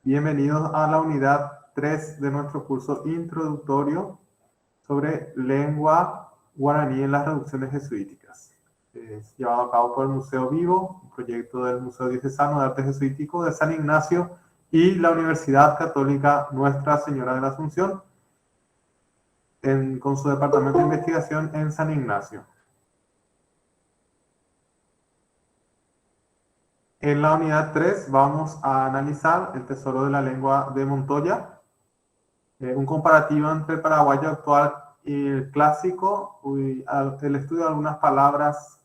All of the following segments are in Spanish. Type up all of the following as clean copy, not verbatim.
Bienvenidos a la unidad 3 de nuestro curso introductorio sobre lengua guaraní en las traducciones jesuíticas. Es llevado a cabo por el Museo Vivo, un proyecto del Museo Diocesano de Arte Jesuítico de San Ignacio y la Universidad Católica Nuestra Señora de la Asunción, con su departamento de investigación en San Ignacio. En la unidad 3 vamos a analizar el tesoro de la lengua de Montoya, un comparativo entre el paraguayo actual y el clásico, el estudio de algunas palabras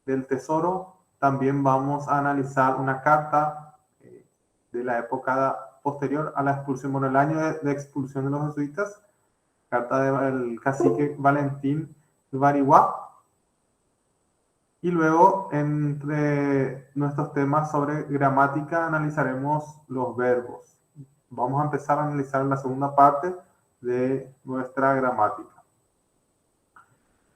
del tesoro. También vamos a analizar una carta de la época posterior a la expulsión, bueno, el año de expulsión de los jesuitas, carta del cacique Valentín Bariguá. Y luego, entre nuestros temas sobre gramática, analizaremos los verbos. Vamos a empezar a analizar la segunda parte de nuestra gramática.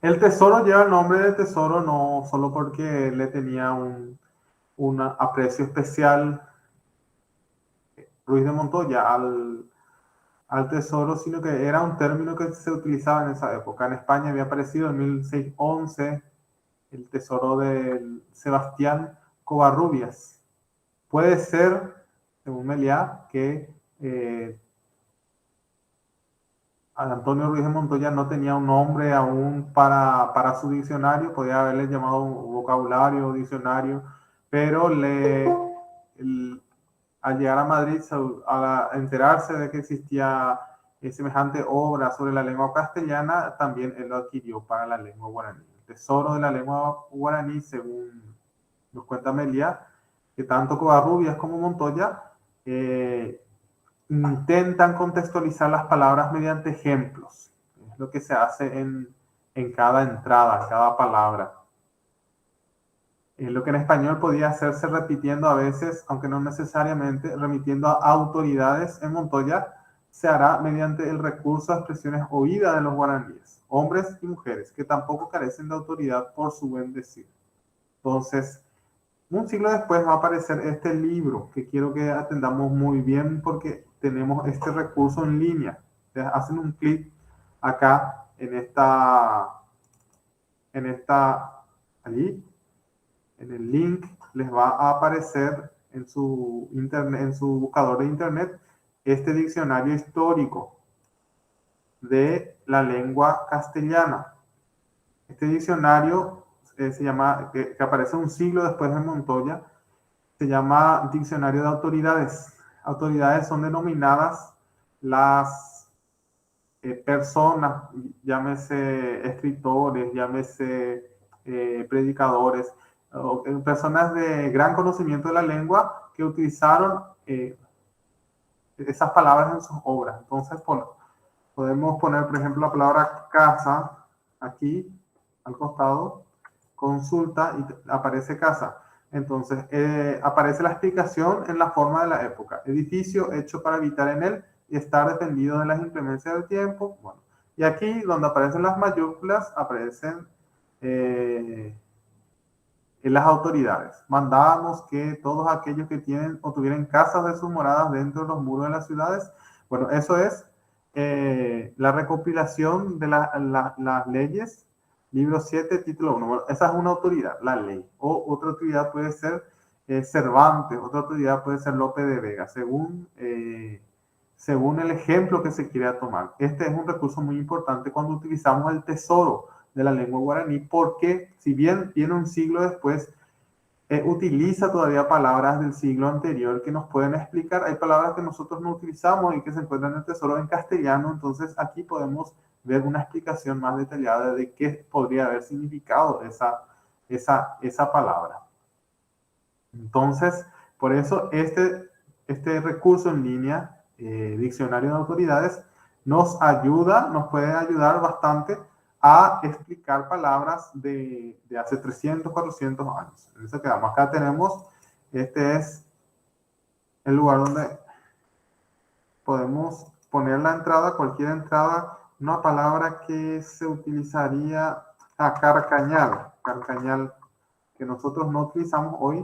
El tesoro lleva el nombre de tesoro no solo porque le tenía un aprecio especial Ruiz de Montoya al tesoro, sino que era un término que se utilizaba en esa época. En España había aparecido en 1611 el tesoro de Sebastián Covarrubias. Puede ser, según Meliá, que Antonio Ruiz de Montoya no tenía un nombre aún para su diccionario, podía haberle llamado un vocabulario o diccionario, pero al llegar a Madrid, a enterarse de que existía semejante obra sobre la lengua castellana, también él lo adquirió para la lengua guaraní. El tesoro de la lengua guaraní, según nos cuenta Meliá, que tanto Covarrubias como Montoya intentan contextualizar las palabras mediante ejemplos. Es lo que se hace en cada entrada, en cada palabra. Lo que en español podía hacerse repitiendo a veces, aunque no necesariamente, remitiendo a autoridades, en Montoya se hará mediante el recurso a expresiones oídas de los guaraníes, hombres y mujeres, que tampoco carecen de autoridad por su buen decir. Entonces, un siglo después va a aparecer este libro que quiero que atendamos muy bien porque tenemos este recurso en línea. Ustedes hacen un clic acá allí, en el link les va a aparecer en su buscador de internet este diccionario histórico de la lengua castellana. Este diccionario se llama, que aparece un siglo después de Montoya, se llama Diccionario de Autoridades. Autoridades son denominadas las personas, llámese escritores, llámese predicadores, personas de gran conocimiento de la lengua que utilizaron esas palabras en sus obras. Entonces, podemos poner, por ejemplo, la palabra casa aquí al costado, consulta y aparece casa. Entonces, aparece la explicación en la forma de la época. Edificio hecho para habitar en él y estar dependido de las inclemencias del tiempo. Bueno, y aquí, donde aparecen las mayúsculas, aparecen las autoridades. Mandamos que todos aquellos que tienen o tuvieran casas de sus moradas dentro de los muros de las ciudades, bueno, eso es la recopilación de las leyes. Libro 7, título 1. Bueno, esa es una autoridad, la ley. O otra autoridad puede ser Cervantes, otra autoridad puede ser Lope de Vega, según el ejemplo que se quiera tomar. Este es un recurso muy importante cuando utilizamos el tesoro de la lengua guaraní, porque si bien viene un siglo después, utiliza todavía palabras del siglo anterior que nos pueden explicar. Hay palabras que nosotros no utilizamos y que se encuentran en el tesoro en castellano, entonces aquí podemos ver una explicación más detallada de qué podría haber significado esa palabra. Entonces, por eso este recurso en línea, Diccionario de Autoridades, nos puede ayudar bastante a explicar palabras de hace 300, 400 años. En eso quedamos. Acá tenemos, este es el lugar donde podemos poner la entrada, cualquier entrada, una palabra que se utilizaría a carcañal, que nosotros no utilizamos hoy.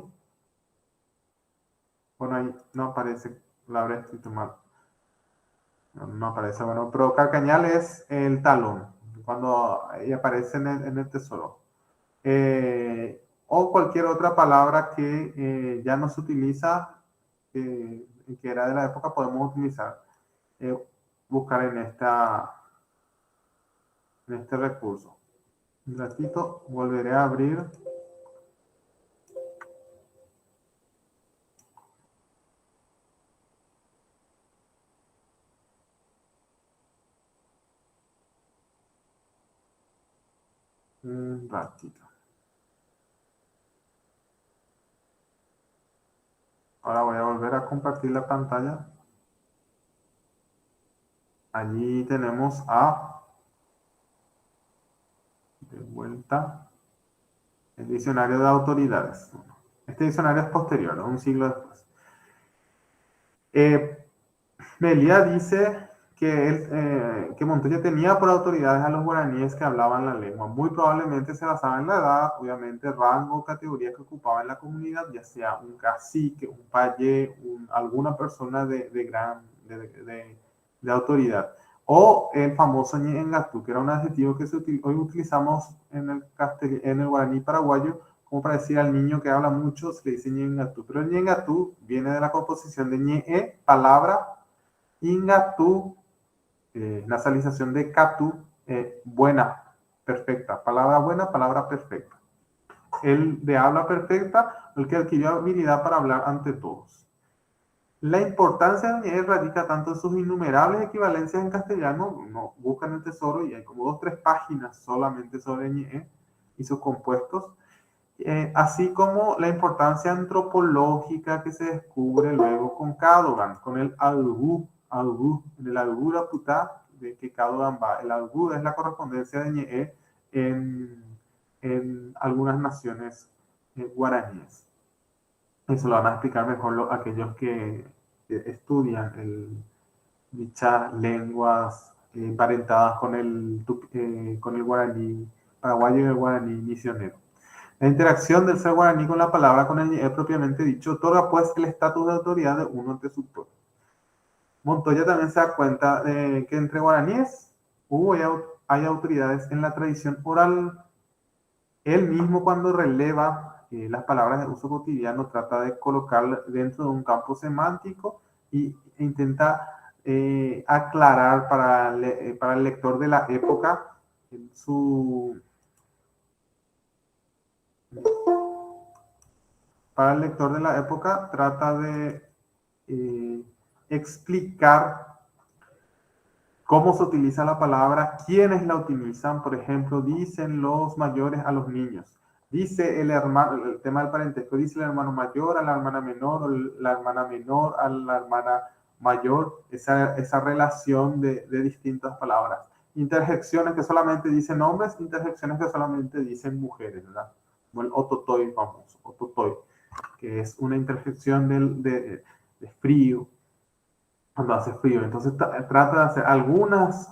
Bueno, ahí no aparece. lo habré escrito mal. No, no aparece, bueno, pero carcañal es el talón, cuando ahí aparece en el tesoro. O cualquier otra palabra que ya no se utiliza, que era de la época, podemos utilizar, buscar en este recurso. Un ratito, volveré a abrir. Un ratito. Ahora voy a volver a compartir la pantalla. Allí tenemos de vuelta, el diccionario de autoridades. Este diccionario es posterior, ¿no? Un siglo después. Melia dice que Montoya tenía por autoridades a los guaraníes que hablaban la lengua. Muy probablemente se basaba en la edad, obviamente rango, categoría que ocupaba en la comunidad, ya sea un cacique, un payé, alguna persona de autoridad. O el famoso ñengatú, que era un adjetivo que hoy utilizamos en el guaraní paraguayo, como para decir al niño que habla mucho, se le dice ñengatú. Pero el ñengatú viene de la composición de ñe, palabra, ingatu, nasalización de catu, buena, perfecta. Palabra buena, palabra perfecta. El de habla perfecta, el que adquirió habilidad para hablar ante todos. La importancia de ñe radica tanto en sus innumerables equivalencias en castellano, no buscan el tesoro y hay como 2 o 3 páginas solamente sobre ñe y sus compuestos, así como la importancia antropológica que se descubre luego con Cadogan, con el algú, en el algura putá, de que Cadogan va. El algú es la correspondencia de ñe en algunas naciones guaraníes. Eso lo van a explicar mejor aquellos que estudian dichas lenguas emparentadas con el guaraní paraguayo y el guaraní misionero. La interacción del ser guaraní con la palabra, con el ñe propiamente dicho, otorga pues el estatus de autoridad de uno ante su pueblo. Montoya también se da cuenta de que entre guaraníes hay autoridades en la tradición oral. Él mismo, cuando releva las palabras de uso cotidiano, trata de colocarlas dentro de un campo semántico e intenta aclarar para el lector de la época para el lector de la época trata de explicar cómo se utiliza la palabra, quiénes la utilizan. Por ejemplo, dicen los mayores a los niños. Dice el hermano, el tema del parentesco, dice el hermano mayor a la hermana menor, o la hermana menor a la hermana mayor, esa relación de distintas palabras. Interjecciones que solamente dicen hombres, interjecciones que solamente dicen mujeres, ¿verdad? Como el ototoy famoso, ototoy, que es una interjección de frío, cuando hace frío. Entonces trata de hacer algunas,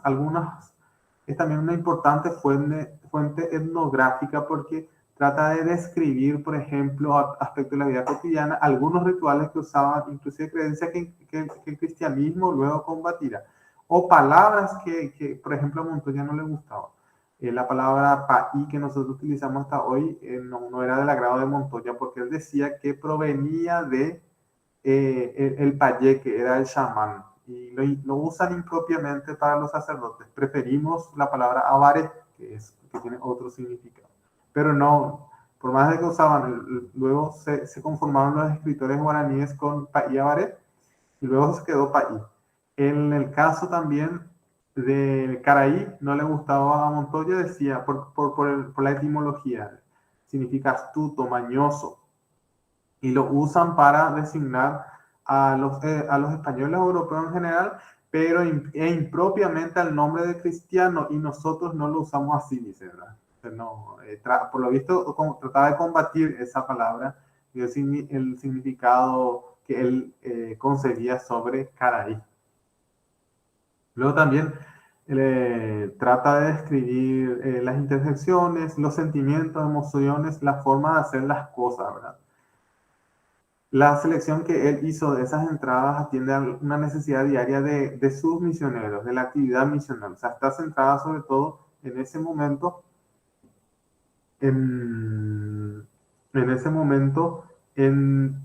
es también una importante fuente etnográfica porque trata de describir, por ejemplo, aspectos de la vida cotidiana, algunos rituales que usaban, inclusive creencias que el cristianismo luego combatirá, o palabras por ejemplo, a Montoya no le gustaba. La palabra paí que nosotros utilizamos hasta hoy no era del agrado de Montoya porque él decía que provenía de el payé, que era el chamán, y lo usan impropiamente para los sacerdotes. Preferimos la palabra avare, que tiene otro significado. Pero no, por más de que usaban, luego se conformaron los escritores guaraníes con paí avare, y luego se quedó paí. En el caso también de Caraí, no le gustaba a Montoya, decía, por la etimología, significa astuto, mañoso, y lo usan para designar a los españoles europeos en general, pero impropiamente al nombre de cristiano, y nosotros no lo usamos así, dice, ¿verdad? No, por lo visto trataba de combatir esa palabra y el significado que él concebía sobre Caraí. Luego también trata de describir las intersecciones, los sentimientos, emociones, la forma de hacer las cosas, ¿verdad? La selección que él hizo de esas entradas atiende a una necesidad diaria de sus misioneros, de la actividad misional. O sea, está centrada sobre todo en ese momento, en, en ese momento, en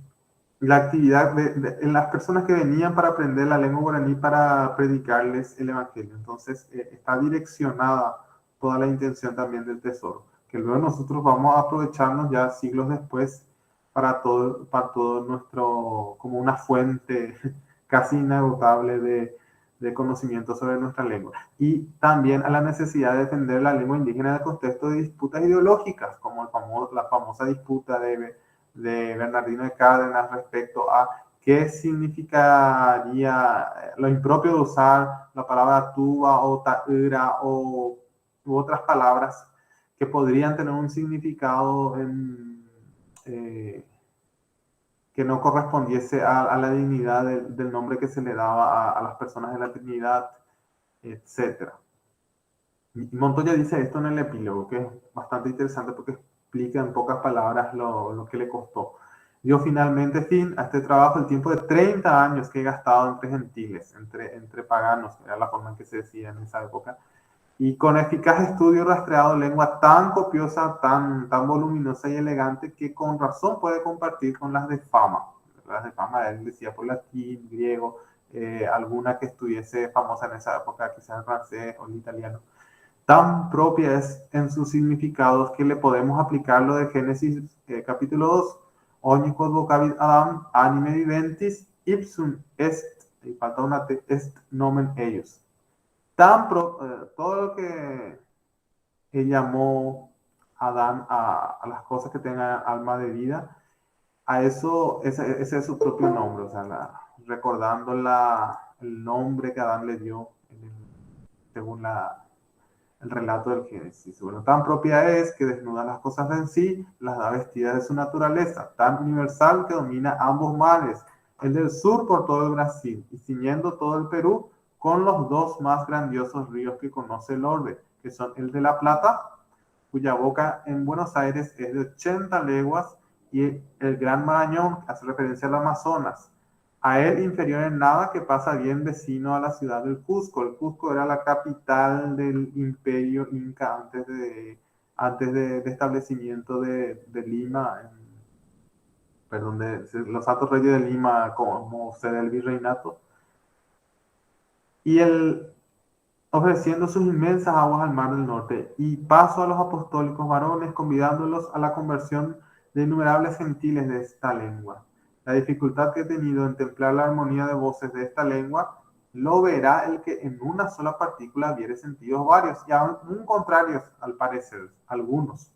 la actividad en las personas que venían para aprender la lengua guaraní para predicarles el evangelio. Entonces, está direccionada toda la intención también del tesoro, que luego nosotros vamos a aprovecharnos ya siglos después para todo nuestro, como una fuente casi inagotable de conocimiento sobre nuestra lengua. Y también a la necesidad de defender la lengua indígena en el contexto de disputas ideológicas, como la famosa disputa de Bernardino de Cárdenas respecto a qué significaría lo impropio de usar la palabra tuba o taira u otras palabras que podrían tener un significado que no correspondiese a la dignidad del nombre que se le daba a las personas de la Trinidad, etc. Montoya dice esto en el epílogo, que es bastante interesante porque explica en pocas palabras lo que le costó. Dio finalmente fin a este trabajo el tiempo de 30 años que he gastado entre gentiles, entre paganos, era la forma en que se decía en esa época, y con eficaz estudio rastreado lengua tan copiosa, tan voluminosa y elegante que con razón puede compartir con las de fama. Las de fama, él decía por latín, griego, alguna que estuviese famosa en esa época, quizás el francés o el italiano. Tan propia es en sus significados que le podemos aplicar lo de Génesis capítulo 2. Ogni vocabit Adam, anime viventis, ipsum est, y falta una T, est nomen ellos. Todo lo que él llamó Adán a las cosas que tengan alma de vida, a eso, ese es su propio nombre, o sea, recordando el nombre que Adán le dio según el relato del Génesis. Bueno, tan propia es que desnuda las cosas en sí, las da vestidas de su naturaleza, tan universal que domina ambos mares, el del sur por todo el Brasil y ciñendo todo el Perú con los dos más grandiosos ríos que conoce el orbe, que son el de la Plata, cuya boca en Buenos Aires es de 80 leguas, y el Gran Marañón, que hace referencia al Amazonas. A él inferior en nada, que pasa bien vecino a la ciudad del Cusco. El Cusco era la capital del imperio inca antes de establecimiento de Lima, perdón, de los Altos Reyes de Lima como sede del virreinato. Y el, ofreciendo sus inmensas aguas al mar del norte, y paso a los apostólicos varones, convidándolos a la conversión de innumerables gentiles de esta lengua. La dificultad que he tenido en templar la armonía de voces de esta lengua, lo verá el que en una sola partícula viere sentidos varios, y aún contrarios al parecer, algunos.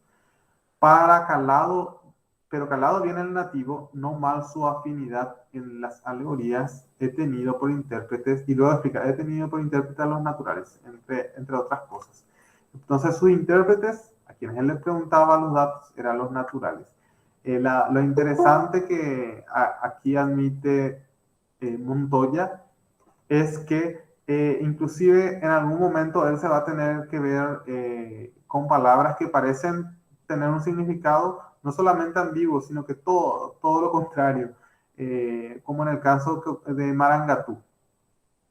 Para calado, pero calado bien el nativo, no mal su afinidad en las alegorías, he tenido por intérpretes, y luego explica, he tenido por intérpretes a los naturales, entre otras cosas. Entonces sus intérpretes, a quienes él les preguntaba los datos, eran los naturales. Lo interesante que aquí admite Montoya es que inclusive en algún momento él se va a tener que ver con palabras que parecen tener un significado no solamente ambiguo, sino que todo lo contrario, como en el caso de Marangatú.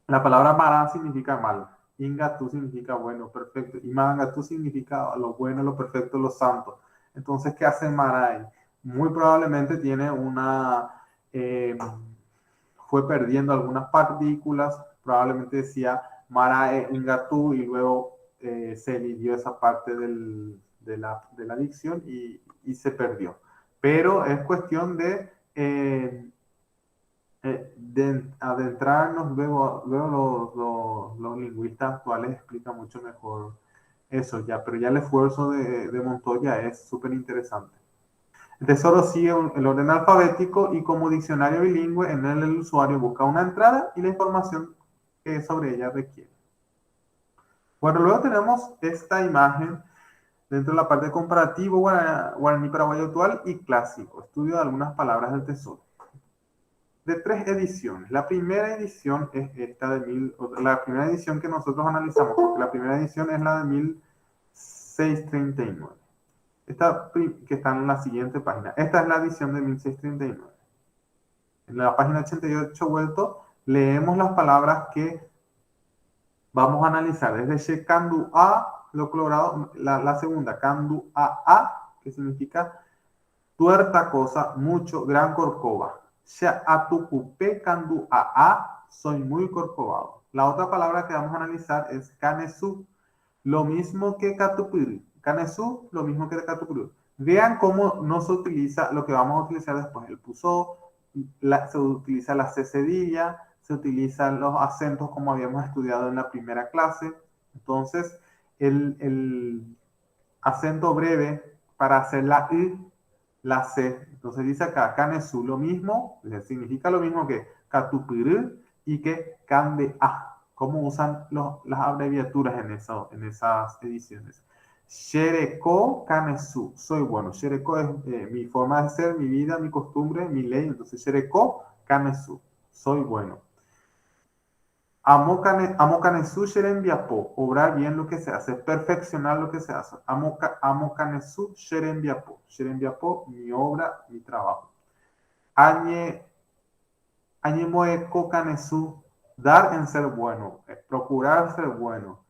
La palabra Mará significa mal, Ingatú significa bueno, perfecto, y Marangatú significa lo bueno, lo perfecto, lo santo. Entonces, ¿qué hace Maray? Muy probablemente tiene fue perdiendo algunas partículas, probablemente decía Marae Ingatú y luego se elidió esa parte de la dicción y se perdió. Pero es cuestión de adentrarnos, luego los lingüistas actuales explican mucho mejor eso ya, pero ya el esfuerzo de Montoya es súper interesante. El tesoro sigue el orden alfabético y como diccionario bilingüe en el usuario busca una entrada y la información que sobre ella requiere. Bueno, luego tenemos esta imagen dentro de la parte de comparativo guaraní paraguayo actual y clásico, estudio de algunas palabras del tesoro. De 3 ediciones. La primera edición es esta la primera edición que nosotros analizamos, porque la primera edición es la de 1639. Esta que está en la siguiente página. Esta es la edición de 1639. En la página 88 vuelto, leemos las palabras que vamos a analizar. Desde she kandu a, lo colorado, la segunda, kandu a, que significa tuerta cosa, mucho, gran corcova. Sha atucupe kandu a, soy muy corcovado. La otra palabra que vamos a analizar es kanesu, lo mismo que katupiri. Kanesu, lo mismo que katupiri. Vean cómo no se utiliza lo que vamos a utilizar después, el puso, se utiliza la C cedilla, se utilizan los acentos como habíamos estudiado en la primera clase. Entonces, el acento breve para hacer la I, la C. Entonces dice acá, kanesu, lo mismo, significa lo mismo que katupiri y que kande a. ¿Cómo usan las abreviaturas en esas ediciones? Shereko kanesu, soy bueno. Shereko es mi forma de ser, mi vida, mi costumbre, mi ley. Entonces, Shereko kanesu, soy bueno. Amo kanesu sheren biapo, obrar bien lo que se hace, perfeccionar lo que se hace. Amo kanesu sheren biapo, mi obra, mi trabajo. Añe moeko kanesu, dar en ser bueno, procurar ser bueno,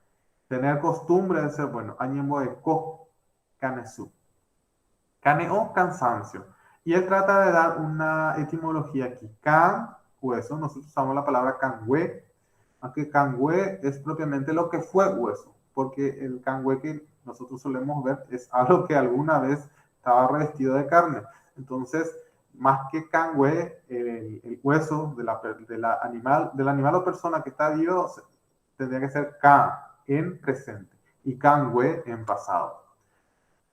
tener costumbre de ser bueno. Añe moeko kanesu. Kaneo, cansancio. Y él trata de dar una etimología aquí. Kan, hueso, nosotros usamos la palabra kanwe, aunque kanwe es propiamente lo que fue hueso, porque el kanwe que nosotros solemos ver es algo que alguna vez estaba revestido de carne. Entonces, más que kanwe, el hueso del animal o persona que está vivo, tendría que ser kan en presente y kanwe en pasado.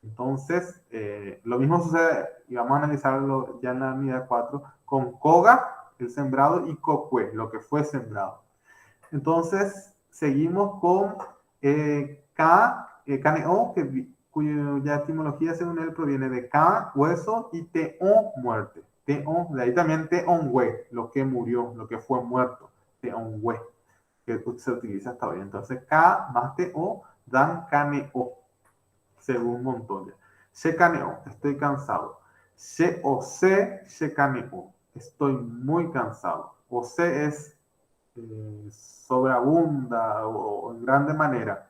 Entonces, lo mismo sucede, y vamos a analizarlo ya en la unidad 4, con koga, el sembrado, y kokue, lo que fue sembrado. Entonces, seguimos con kaneo, cuya etimología según él proviene de ka, hueso, y teon, muerte. Teon, de ahí también teonwe, lo que murió, lo que fue muerto. Teonwe, que se utiliza hasta hoy. Entonces, ka más teo dan kaneo, según Montoya. Shekaneo, estoy cansado. She-ose, shekaneo, estoy muy cansado. Ose es sobreabunda o en grande manera.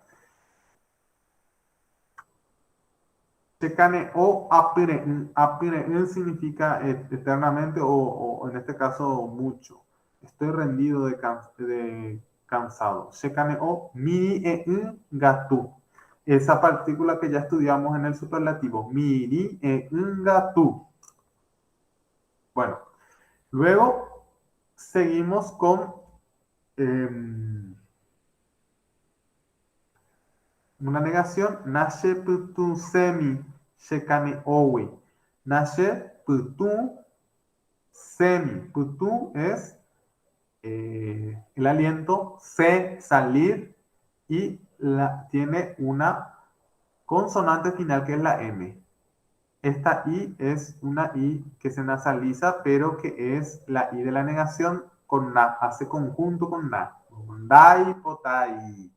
Shekaneo apire, apire significa eternamente o en este caso mucho. Estoy rendido de cansado. Shekaneo miri e gatu. Esa partícula que ya estudiamos en el superlativo. Miri e gatu. Bueno, luego seguimos con una negación. Nashe putu semi shekane owi. Nashe putu semi. Putu es el aliento, se, salir, y tiene una consonante final que es la M. Esta I es una I que se nasaliza, pero que es la I de la negación con na, hace conjunto con na. Dai, potai.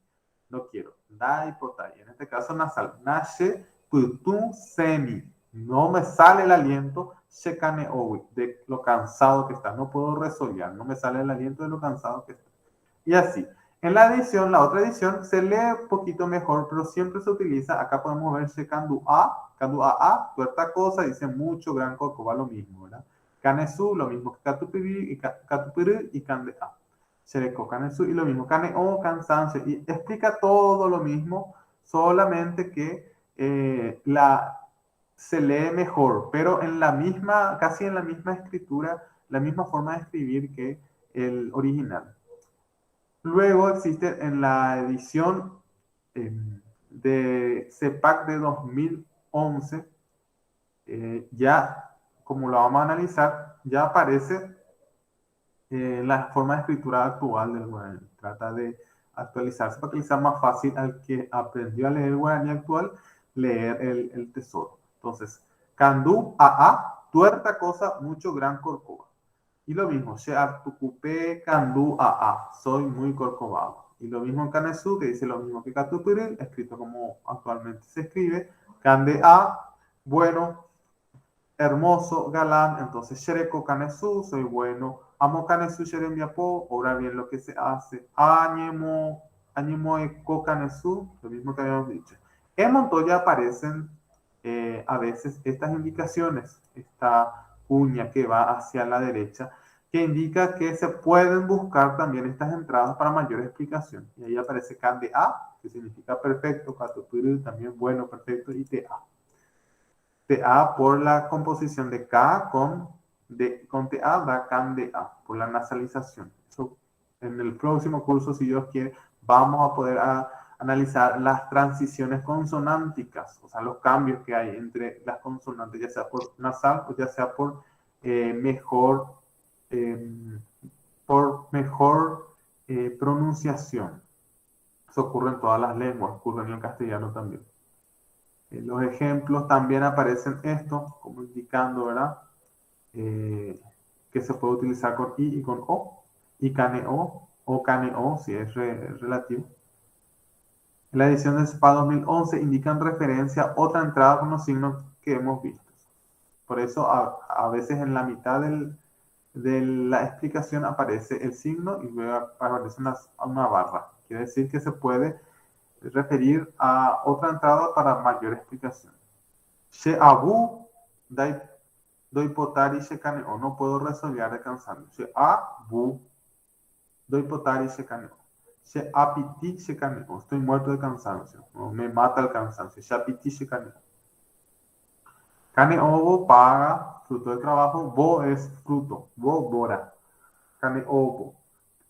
No quiero. Dai, potai. En este caso nasal. Nashe, putu, semi. No me sale el aliento. Shekane owi. De lo cansado que está. No puedo resolver. No me sale el aliento de lo cansado que está. Y así. En la edición, la otra edición, se lee un poquito mejor, pero siempre se utiliza. Acá podemos ver Shekandu a, tuerta cosa, dice mucho, gran corco, va lo mismo, ¿verdad? Kanesu, lo mismo que katupiri y kande a. Shereko kanesu y lo mismo, kaneo, cansancio, y explica todo lo mismo, solamente que se lee mejor, pero en la misma, casi en la misma escritura, la misma forma de escribir que el original. Luego existe en la edición de CEPAC de 2011, ya como lo vamos a analizar, ya aparece la forma de escritura actual del guaraní. Trata de actualizarse para que le sea más fácil al que aprendió a leer el guaraní actual, leer el tesoro. Entonces, Candú, tuerta cosa, mucho, gran corcova. Y lo mismo, Sheartucupé, Candú, soy muy corcovado. Y lo mismo en Canesú, que dice lo mismo que Catupiril, escrito como actualmente se escribe. Cande a, bueno, hermoso, galán, entonces Shereko Kanesu, soy bueno. Amo Kanesu Sherembiapo, obra bien lo que se hace. Añemo Eko Kanesu, lo mismo que habíamos dicho. En Montoya aparecen a veces estas indicaciones, esta uña que va hacia la derecha, que indica que se pueden buscar también estas entradas para mayor explicación. Y ahí aparece KDA, que significa perfecto, Katopuru también bueno, perfecto, y TA. TA por la composición de K con TA da KDA, por la nasalización. Eso, en el próximo curso, si Dios quiere, vamos a poder analizar las transiciones consonánticas, o sea, los cambios que hay entre las consonantes, ya sea por nasal o ya sea por mejor pronunciación. Eso ocurre en todas las lenguas, ocurre en el castellano también. Los ejemplos también aparecen estos, como indicando, ¿verdad? Que se puede utilizar con I y con O, y caneo, o caneo, si es relativo. En la edición de SPA 2011 indican referencia a otra entrada con los signos que hemos visto. Por eso a veces en la mitad de la explicación aparece el signo y luego aparece una barra. Quiere decir que se puede referir a otra entrada para mayor explicación. She abu doy potari she caneo. No puedo resolver de cansancio. She abu doy potari she caneo. She apiti she caneo. Estoy muerto de cansancio. No, me mata el cansancio. She apiti she caneo. Caneo paga, fruto del trabajo. Bo es fruto. Bo bora. Caneo.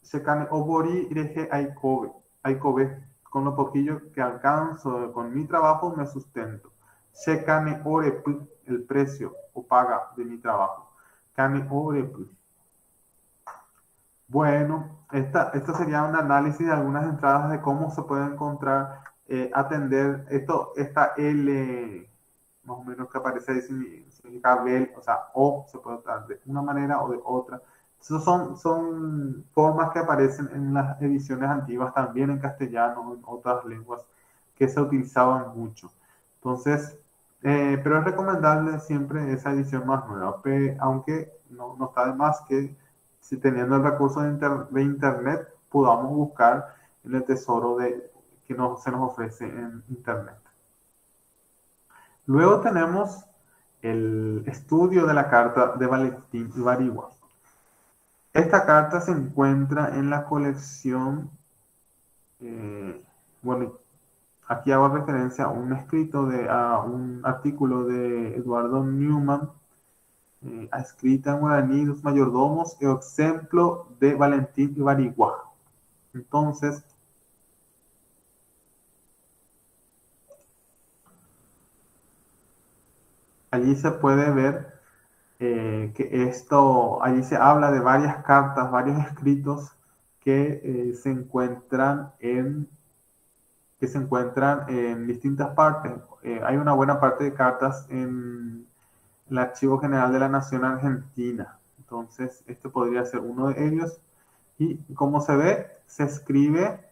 Se caneo bori reje aikobe. Aikobe. Con lo poquillo que alcanzo con mi trabajo me sustento. Se cane orep, el precio o paga de mi trabajo. Cane orep. Bueno, esto sería un análisis de algunas entradas de cómo se puede encontrar, atender esta L, más o menos que aparece ahí, significa bel, o sea, o se puede tratar de una manera o de otra. Esas son formas que aparecen en las ediciones antiguas, también en castellano o en otras lenguas que se utilizaban mucho. Entonces, pero es recomendable siempre esa edición más nueva, aunque no está de más que si teniendo el recurso de internet podamos buscar en el tesoro que se nos ofrece en internet. Luego tenemos el estudio de la carta de Valentín Ibarigua. Esta carta se encuentra en la colección, bueno, aquí hago referencia a un escrito, a un artículo de Eduardo Newman, escrita en guaraní, los mayordomos, el ejemplo de Valentín Ibarigua. Entonces, allí se puede ver que allí se habla de varias cartas, varios escritos que se encuentran en distintas partes. Hay una buena parte de cartas en el Archivo General de la Nación Argentina. Entonces, este podría ser uno de ellos. Y como se ve, se escribe,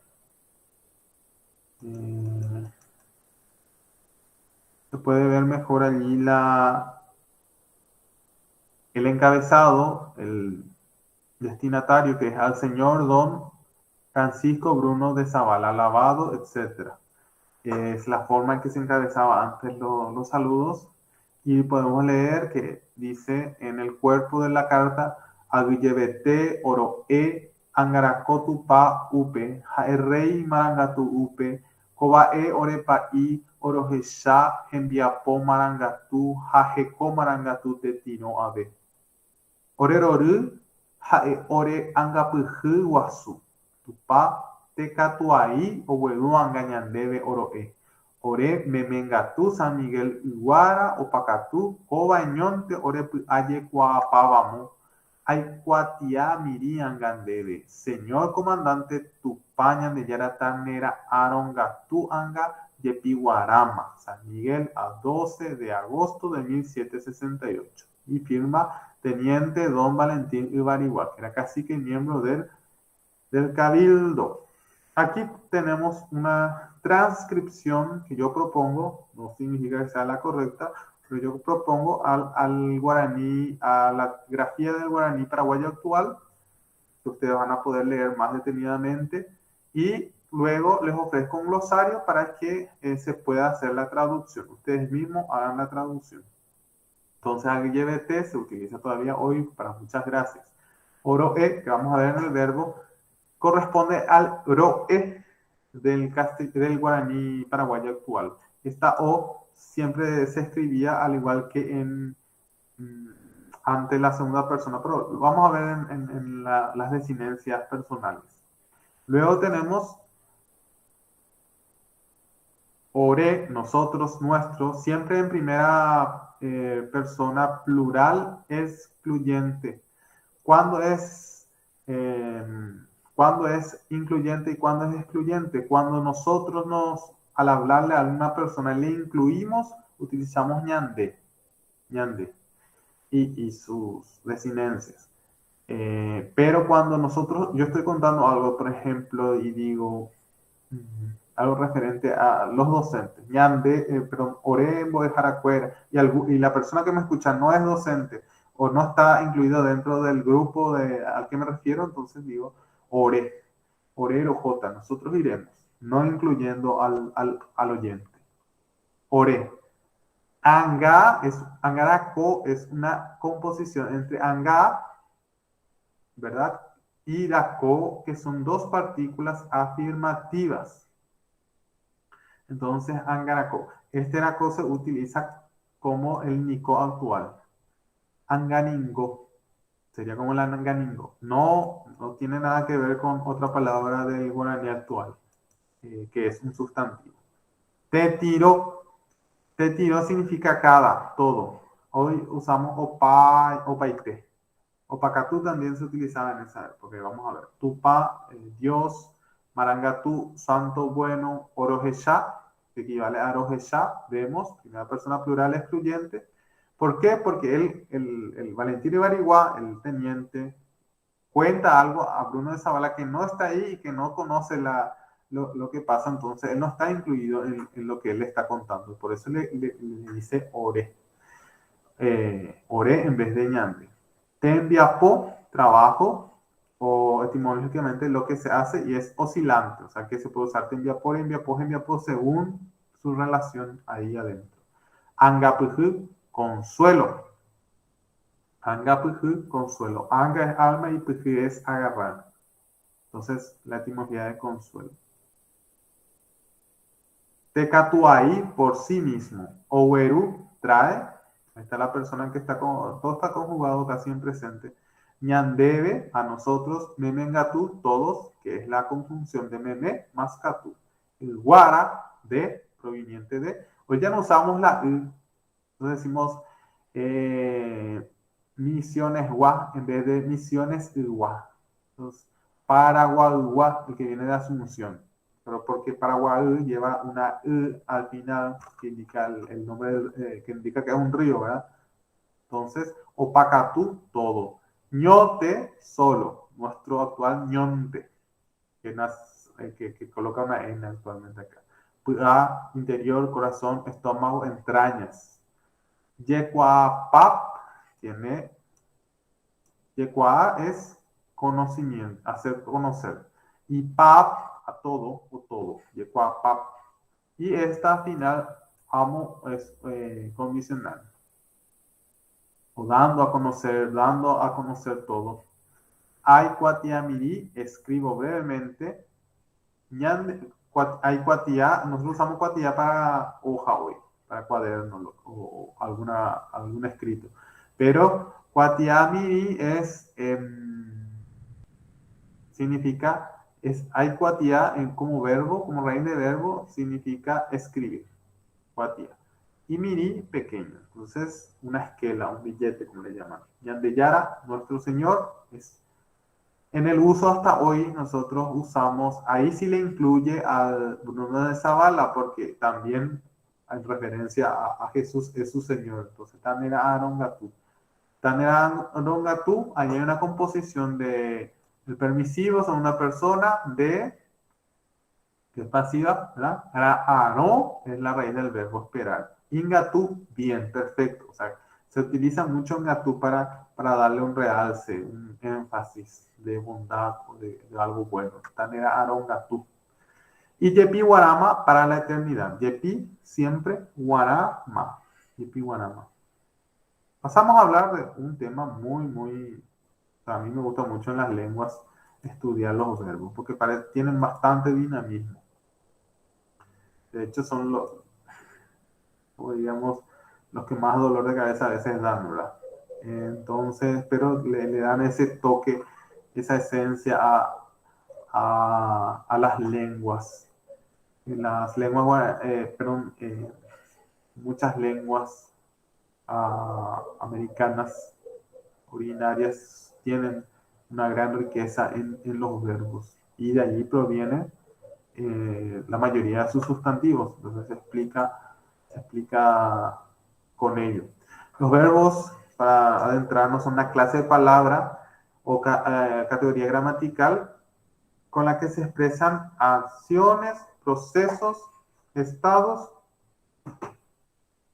se puede ver mejor allí el encabezado, el destinatario, que es al señor don Francisco Bruno de Zavala, alabado, etc. Es la forma en que se encabezaba antes los saludos. Y podemos leer que dice en el cuerpo de la carta, Aguyebete oro angarakotu pa upe, jaerrei marangatu upe, kobae orepa i orojesha enviapo marangatu, jajeko marangatu tetino abe. Oreroru, jae ore angapyhy guasu, tupa tekatuai ogueru angañandeve oroe. Ore memengatu San Miguel Iguara opakatu kovañonte ore py'aje kuaapávamo aikuatia miriam gandeve. Señor comandante tupa ñandejara tanera arongatu anga yepiguarama. San Miguel a 12 de agosto de 1768. Y firma Teniente Don Valentín Ibarigua, que era cacique y miembro del Cabildo. Aquí tenemos una transcripción que yo propongo, no significa que sea la correcta, pero yo propongo al guaraní, a la grafía del guaraní paraguayo actual, que ustedes van a poder leer más detenidamente, y luego les ofrezco un glosario para que se pueda hacer la traducción. Ustedes mismos hagan la traducción. Entonces, LGBT se utiliza todavía hoy para muchas gracias. Oroe, que vamos a ver en el verbo, corresponde al roe del guaraní paraguayo actual. Esta O siempre se escribía al igual que ante la segunda persona, pero vamos a ver en las desinencias personales. Luego tenemos ore, nosotros, nuestro, siempre en primera persona plural excluyente. ¿Cuándo es incluyente y cuándo es excluyente? Cuando nosotros al hablarle a una persona le incluimos, utilizamos ñande y sus desinencias. Pero cuando yo estoy contando algo, por ejemplo, y digo algo referente a los docentes, orembo de jaracuera, y la persona que me escucha no es docente o no está incluido dentro del grupo al que me refiero, entonces digo ore o J, nosotros iremos, no incluyendo al oyente. Ore. Angarako es una composición entre anga, ¿verdad? Y dako, que son dos partículas afirmativas. Entonces, angarako. Este dako se utiliza como el nico actual. Anganingo. Sería como el anganingo. No tiene nada que ver con otra palabra del guaraní actual, que es un sustantivo. Te tiro. Te tiro significa cada, todo. Hoy usamos opaite. Opacatú también se utilizaba en esa época. Vamos a ver. Tupa, Dios. Marangatú, santo bueno. Orojesha, que equivale a Orojesha. Vemos, primera persona plural excluyente. ¿Por qué? Porque el Valentín Ibarigua, el teniente, cuenta algo a Bruno de Zavala que no está ahí y que no conoce lo que pasa, entonces él no está incluido en lo que él está contando. Por eso le dice ore. Ore en vez de ñande. Tembiapo, trabajo, o etimológicamente lo que se hace y es oscilante. O sea que se puede usar tembiapo, enviapo, según su relación ahí adentro. Angapujú, consuelo. Angapujú, consuelo. Anga es alma y pujú es agarrar. Entonces, la etimología de consuelo. Tecatuay por sí mismo. Oweru trae. Ahí está la persona que todo está conjugado casi en presente. Ñandebe a nosotros. Memengatu, todos, que es la conjunción de meme más catu. El guara, de, proveniente de. Hoy ya no usamos la u. Entonces decimos misiones gua en vez de misiones gua. Entonces, Paraguay, el que viene de Asunción. Pero porque Paraguay lleva una al final que indica el nombre, que indica que es un río, ¿verdad? Entonces, Opacatú, todo. Ñote, solo. Nuestro actual ñonte, que coloca una N actualmente acá. A, interior, corazón, estómago, entrañas. Yecuapap tiene. Yecua es conocimiento, hacer conocer. Y pap, a todo o todo. Yecuapap. Y esta final, amo, es condicional. O dando a conocer todo. Ay cuatiamiri, escribo brevemente. Ay cuatia, nosotros usamos cuatia para hoja hoy, para cuaderno o algún escrito. Pero cuatiamiri significa, hay cuatia como verbo, como raíz de verbo, significa escribir. Cuatia. Y miri, pequeño. Entonces, una esquela, un billete, como le llaman. Yandeyara, nuestro Señor, es en el uso hasta hoy nosotros usamos, ahí sí le incluye al Bruno de Zavala, porque también en referencia a Jesús es su Señor. Entonces, Tanera Arongatú. Tanera Arongatú, ahí hay una composición de el permisivo, son una persona que es pasiva, ¿verdad? Aro es la raíz del verbo esperar. Ingatú, bien, perfecto. O sea, se utiliza mucho Ingatú para darle un realce, un énfasis de bondad o de algo bueno. Tanera Arongatú. Y Yepi Guarama para la eternidad. Yepi siempre Guarama. Yepi Guarama. Pasamos a hablar de un tema muy, a mí me gusta mucho en las lenguas estudiar los verbos, porque tienen bastante dinamismo. De hecho, son digamos, los que más dolor de cabeza a veces dan, ¿verdad? Entonces, pero le dan ese toque, esa esencia a las lenguas. En las lenguas, perdón, muchas lenguas americanas originarias tienen una gran riqueza en los verbos y de allí proviene la mayoría de sus sustantivos. Entonces se explica con ello. Los verbos, para adentrarnos, son una clase de palabra o categoría gramatical con la que se expresan acciones, procesos, estados